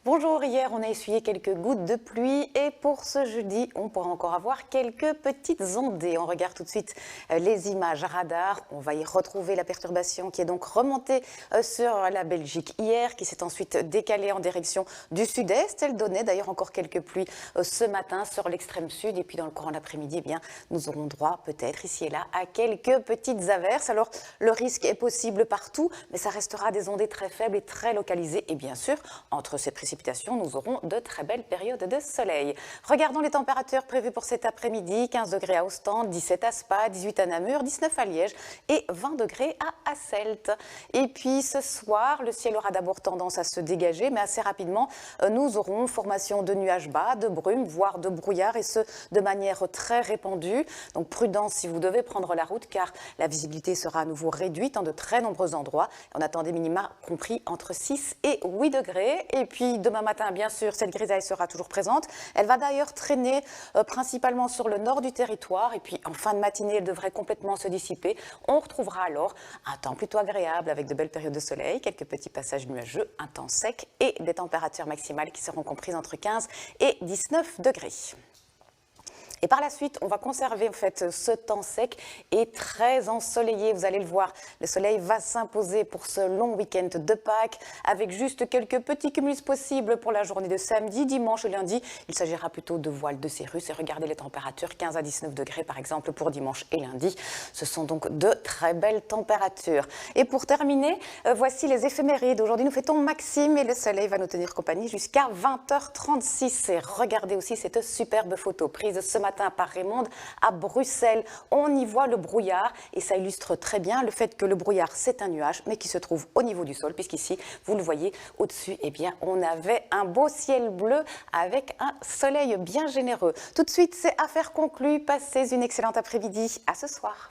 Bonjour, hier on a essuyé quelques gouttes de pluie et pour ce jeudi on pourra encore avoir quelques petites ondées. On regarde tout de suite les images radar, on va y retrouver la perturbation qui est donc remontée sur la Belgique hier, qui s'est ensuite décalée en direction du sud-est. Elle donnait d'ailleurs encore quelques pluies ce matin sur l'extrême sud et puis dans le courant de l'après-midi, nous aurons droit peut-être ici et là à quelques petites averses. Alors le risque est possible partout, mais ça restera des ondées très faibles et très localisées et bien sûr entre ces précipitations, nous aurons de très belles périodes de soleil. Regardons les températures prévues pour cet après-midi. 15 degrés à Ostende, 17 à Spa, 18 à Namur, 19 à Liège et 20 degrés à Hasselt. Et puis ce soir, le ciel aura d'abord tendance à se dégager, mais assez rapidement, nous aurons formation de nuages bas, de brumes, voire de brouillard, et ce, de manière très répandue. Donc prudence si vous devez prendre la route, car la visibilité sera à nouveau réduite en de très nombreux endroits. On attend des minima compris entre 6 et 8 degrés. Et puis demain matin, bien sûr, cette grisaille sera toujours présente. Elle va d'ailleurs traîner principalement sur le nord du territoire. Et puis en fin de matinée, elle devrait complètement se dissiper. On retrouvera alors un temps plutôt agréable avec de belles périodes de soleil, quelques petits passages nuageux, un temps sec et des températures maximales qui seront comprises entre 15 et 19 degrés. Et par la suite, on va conserver en fait ce temps sec et très ensoleillé. Vous allez le voir, le soleil va s'imposer pour ce long week-end de Pâques avec juste quelques petits cumulus possibles pour la journée de samedi, dimanche et lundi. Il s'agira plutôt de voiles de cirrus et regardez les températures, 15 à 19 degrés par exemple pour dimanche et lundi. Ce sont donc de très belles températures. Et pour terminer, voici les éphémérides. Aujourd'hui, nous fêtons Maxime et le soleil va nous tenir compagnie jusqu'à 20h36. Et regardez aussi cette superbe photo prise ce matin par Raymond à Bruxelles. On y voit le brouillard et ça illustre très bien le fait que le brouillard c'est un nuage mais qui se trouve au niveau du sol, puisqu'ici vous le voyez au-dessus, on avait un beau ciel bleu avec un soleil bien généreux. Tout de suite, c'est affaire conclue. Passez une excellente après-midi. À ce soir.